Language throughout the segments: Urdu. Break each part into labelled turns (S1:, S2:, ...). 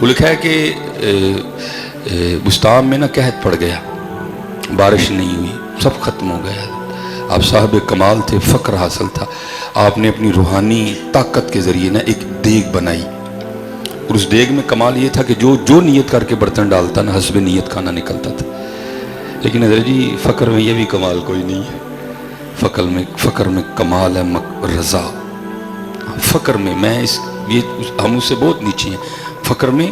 S1: وہ لکھا ہے کہ بستان میں نا قحط پڑ گیا، بارش نہیں ہوئی، سب ختم ہو گیا. آپ صاحب کمال تھے، فقر حاصل تھا. آپ نے اپنی روحانی طاقت کے ذریعے نا ایک دیگ بنائی، اور اس دیگ میں کمال یہ تھا کہ جو نیت کر کے برتن ڈالتا نا حسب نیت کھانا نکلتا تھا. لیکن حضرت جی فقر میں یہ بھی کمال کوئی نہیں ہے. فقر میں کمال ہے رضا. فقر میں ہم اس سے بہت نیچے ہیں. فقر میں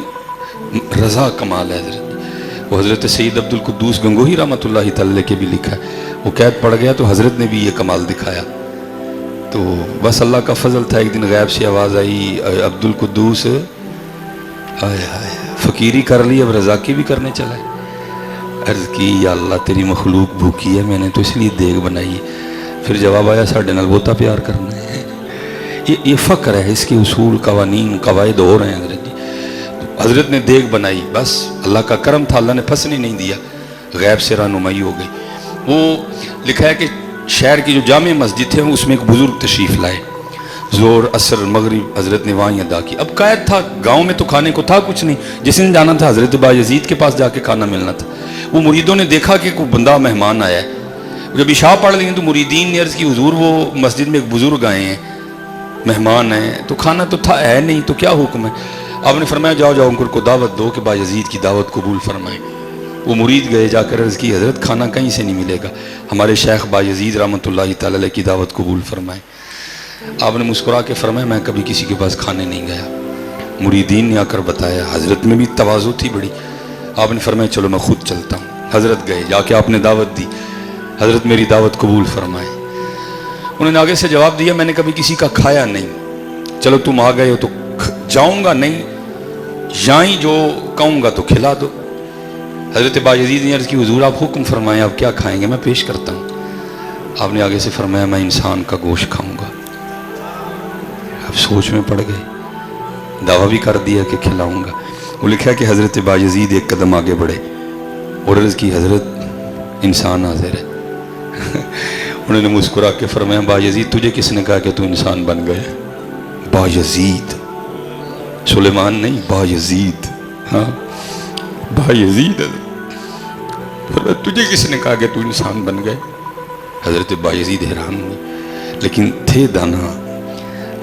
S1: رضا کمال ہے حضرت. وہ حضرت سید عبد القدوس گنگوہی رحمۃ اللہ تعالی کے بھی لکھا ہے، وہ قید پڑ گیا تو حضرت نے بھی یہ کمال دکھایا. تو بس اللہ کا فضل تھا، ایک دن غیب سے آواز آئی، عبد القدوس فقیری کر لی، اب رضا کی بھی کرنے چلا ہے. عرض کی یا اللہ تیری مخلوق بھوکی ہے، میں نے تو اس لیے دیگ بنائی ہے. پھر جواب آیا ساڑھے نال بہتا پیار کرنا ہے. یہ فقر ہے، اس کے اصول قوانین قواعد اور ہیں حضرت جی. حضرت نے دیگ بنائی، بس اللہ کا کرم تھا، اللہ نے پھنسنے نہیں دیا، غیب سے رہنمائی ہو گئی. وہ لکھا ہے کہ شہر کی جو جامع مسجد تھے اس میں ایک بزرگ تشریف لائے، زور عصر مغرب حضرت نے وہاں ادا کی. اب قید تھا، گاؤں میں تو کھانے کو تھا کچھ نہیں، جس نے جانا تھا حضرت بایزید کے پاس جا کے کھانا ملنا تھا. وہ مریدوں نے دیکھا کہ کوئی بندہ مہمان آیا ہے. جب عشاء پڑھ لیں تو مریدین نے عرض کی حضور وہ مسجد میں ایک بزرگ آئے ہیں، مہمان ہیں، تو کھانا تو تھا ہے نہیں، تو کیا حکم ہے؟ آپ نے فرمایا جاؤ ان کو دعوت دو کہ بایزید کی دعوت قبول فرمائیں. وہ مرید گئے، جا کر عرض کی حضرت کھانا کہیں سے نہیں ملے گا، ہمارے شیخ بایزید رحمۃ اللہ تعالی علیہ کی دعوت قبول فرمائیں. آپ نے مسکرا کے فرمایا میں کبھی کسی کے پاس کھانے نہیں گیا. مریدین نے آ کر بتایا، حضرت میں بھی تواضع تھی بڑی. آپ نے فرمایا چلو میں خود چلتا ہوں. حضرت گئے، جا کے آپ نے دعوت دی، حضرت میری دعوت قبول فرمائے. انہوں نے آگے سے جواب دیا میں نے کبھی کسی کا کھایا نہیں، چلو تم آ گئے ہو تو جاؤں گا نہیں، یہیں جو کہوں گا تو کھلا دو. حضرت بایزید نے عرض کی حضور آپ حکم فرمائیں، آپ کیا کھائیں گے؟ میں پیش کرتا ہوں. آپ نے آگے سے فرمایا میں انسان کا گوشت کھاؤں گا. اب سوچ میں پڑ گئے، دعویٰ بھی کر دیا کہ کھلاؤں گا. وہ لکھا کہ حضرت بایزید ایک قدم آگے بڑھے اور عرض کی حضرت انسان حاضر ہے. انہوں نے مسکرا کے فرمایا بایزید تجھے کس نے کہا کہ تو انسان بن گئے؟ بایزید، سلیمان نہیں، بایزید. ہاں بایزید. تجھے کس نے کہا کہ تو انسان بن گئے؟ حضرت بایزید حیران ہوئے لیکن تھے دانا.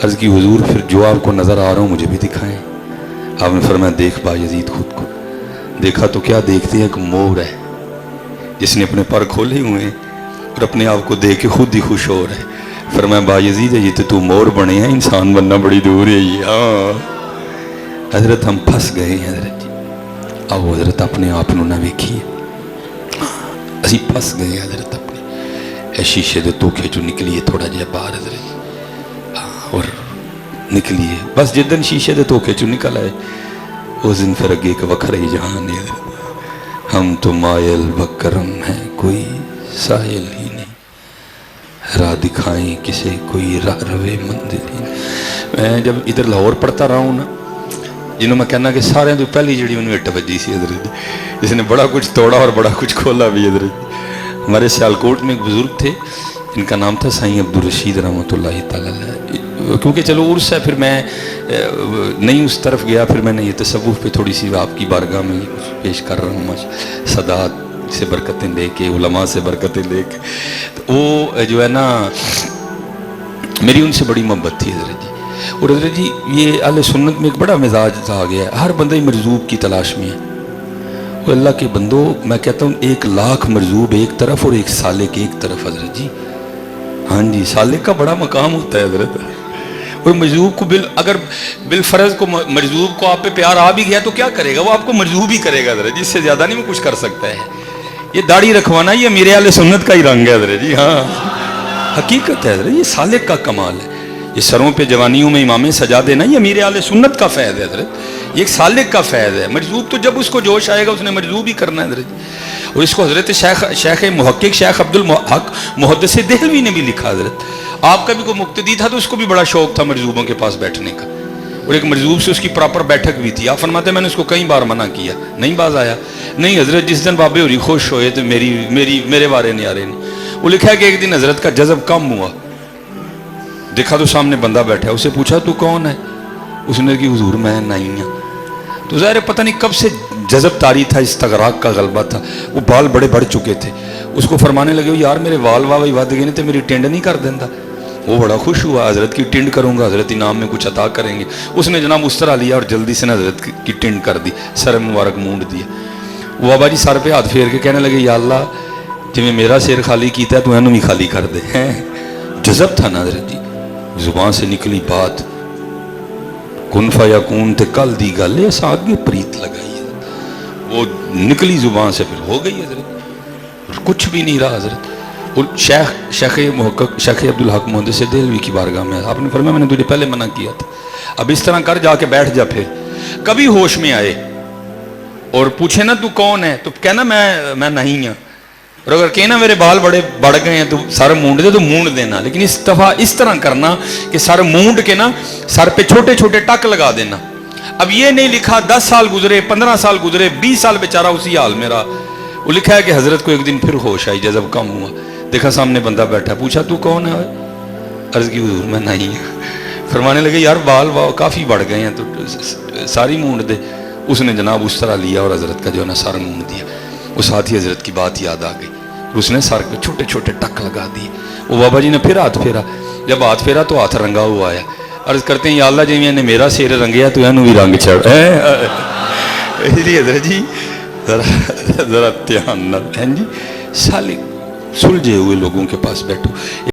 S1: عرض کی حضور پھر جو آپ کو نظر آ رہا ہوں مجھے بھی دکھائیں. آپ نے فرمایا دیکھ بایزید خود کو. دیکھا تو کیا دیکھتے ہیں، ایک مور ہے جس نے اپنے پر کھولے ہوئے ہیں اور اپنے آپ کو دیکھ کے خود ہی خوش ہو رہا ہے. فرمایا بایزید ہے یہ تو مور بنے ہیں، انسان بننا بڑی دور ہے. یہ ہاں حضرت ہم پھنس گئے ہیں حضرت جی. اب حضرت اپنے آپ نہ ویکھیے، اسی پھنس گئے ہیں حضرت اپنے اے شیشے دے توکھے چو نکلیے تھوڑا جہا باہر حضرت جی. اور نکلیے بس جدن شیشے دے توکھے چو نکل آئے اس دن پھر اگے ایک وکھرا ہی جہان ہے. ہم تو مائل بکرم ہیں کوئی سائل ہی نہیں، راہ دکھائیں کسے کوئی راہ روے منزل ہی نہیں. میں جب ادھر لاہور پڑھتا رہا ہوں نا، جنہوں میں کہنا کہ سارے تو پہلی جڑی انہوں اٹھ بجی سی حضرت جی، جس نے بڑا کچھ توڑا اور بڑا کچھ کھولا بھی حضرت جی. ہمارے سیالکوٹ میں ایک بزرگ تھے ان کا نام تھا سائیں عبدالرشید رحمۃ اللہ تعالی علیہ. کیونکہ چلو عرس ہے، پھر میں نہیں اس طرف گیا، پھر میں نے یہ تصوف پہ تھوڑی سی آپ کی بارگاہ میں پیش کر رہا ہوں، سادات سے برکتیں لے کے، علماء سے برکتیں لے کے. تو وہ جو ہے نا میری ان سے بڑی محبت تھی حضرت جی. اور حضرت جی یہ اہل سنت میں ایک بڑا مزاج آ گیا ہے، ہر بندہ ہی مرزوب کی تلاش میں ہے. وہ اللہ کے بندو میں کہتا ہوں 1,00,000 مرزوب ایک طرف اور ایک سالک ایک طرف حضرت جی. ہاں جی سالک کا بڑا مقام ہوتا ہے حضرت. اور مرزوب کو اگر بالفرض کو مرزوب کو آپ پہ پیار آ بھی گیا تو کیا کرے گا؟ وہ آپ کو مرزوب ہی کرے گا حضرت جی، اس سے زیادہ نہیں وہ کچھ کر سکتا ہے. یہ داڑھی رکھوانا یہ میرے اہل سنت کا ہی رنگ ہے حضرت جی. ہاں حقیقت ہے حضرت، یہ سالک کا کمال ہے. یہ سروں پہ جوانیوں میں امامیں سجا دینا یہ میرے اہل سنت کا فیض ہے حضرت. یہ ایک سالک کا فیض ہے. مرزوب تو جب اس کو جوش آئے گا اس نے مرزوب ہی کرنا ہے حضرت. اور اس کو حضرت شیخ محقق شیخ عبد الحق محدث دہلوی نے بھی لکھا حضرت. آپ کا بھی کوئی مقتدی تھا تو اس کو بھی بڑا شوق تھا مرزوبوں کے پاس بیٹھنے کا، اور ایک مرزوب سے اس کی پراپر بیٹھک بھی تھی. آپ فرماتے ہیں میں نے اس کو کئی بار منع کیا، نہیں باز آیا. نہیں حضرت جس دن بابے ہوری خوش ہوئے تو میرے بارے نہیں آ رہے نہیں. وہ لکھا ہے کہ ایک دن حضرت کا جذب کم ہوا، دیکھا تو سامنے بندہ بیٹھا ہے، اسے پوچھا تو کون ہے؟ اس نے کہ حضور میں نہیں ہوں. تو ظاہر پتہ نہیں کب سے جذب طاری تھا, استغراق کا غلبہ تھا, وہ بال بڑے بڑھ چکے تھے. اس کو فرمانے لگے یار میرے وال واہ ود گئے تو میری ٹینڈ نہیں کر دینا. وہ بڑا خوش ہوا, حضرت کی ٹنڈ کروں گا, حضرت انعام میں کچھ عطا کریں گے. اس نے جناب اس طرح لیا اور جلدی سے حضرت کی ٹنڈ کر دی, سر مبارک مونڈ دیا. وہ بابا جی سر پہ ہاتھ پھیر کے کہنے لگے یا اللہ جی میرا سیر خالی کیتا ہے تو اینو بھی خالی کر دے. جذب تھا نا حضرت جی, زبان سے نکلی بات کن فیکون تے کل دی گل ہے ساگے پریت لگائی ہے, وہ نکلی زبان سے پھر ہو گئی حضرت, کچھ بھی نہیں رہا حضرت. شیخ محقق شیخ عبدالحق محدث دہلوی کی بارگاہ میں آپ نے فرمایا میں نے تجھے پہلے منع کیا تھا, اب اس طرح کر جا کے بیٹھ جا. پھر کبھی ہوش میں آئے اور پوچھے نا تو کون ہے تو کہنا میں نہیں ہوں, اور اگر کہنا میرے بال بڑے بڑھ گئے ہیں تو سر مونڈ دے تو مونڈ دینا, لیکن اس دفعہ اس طرح کرنا کہ سر مونڈ کے نا سر پہ چھوٹے چھوٹے ٹک لگا دینا. اب یہ نہیں لکھا 10 سال گزرے 15 سال گزرے 20 سال بیچارہ اسی حال میں رہا. وہ لکھا ہے کہ حضرت کو ایک دن پھر ہوش آئی, جذب کم ہوا, دیکھا سامنے بندہ بیٹھا, پوچھا تو کون ہے؟ عرض کی حضور میں نہیں ہوں. فرمانے لگے یار بال کافی بڑھ گئے ہیں تو ساری مونڈ دے. اس نے جناب اس طرح لیا اور حضرت کا جو ہے نا سر مونڈ دیا. اس ساتھ ہی حضرت کی بات یاد آ گئی, اس نے سر پہ چھوٹے چھوٹے ٹک لگا دیے. وہ بابا جی نے پھر ہاتھ پھیرا, جب ہاتھ پھیرا تو ہاتھ رنگا ہوا آیا. عرض کرتے ہیں یا اللہ جی نے میرا سیر رنگیا تو اینو بھی رنگ چڑھ. اس لیے حضرت جی ذرا دھیان نہ جی, سالک سلجھے ہوئے لوگوں کے پاس بیٹھو.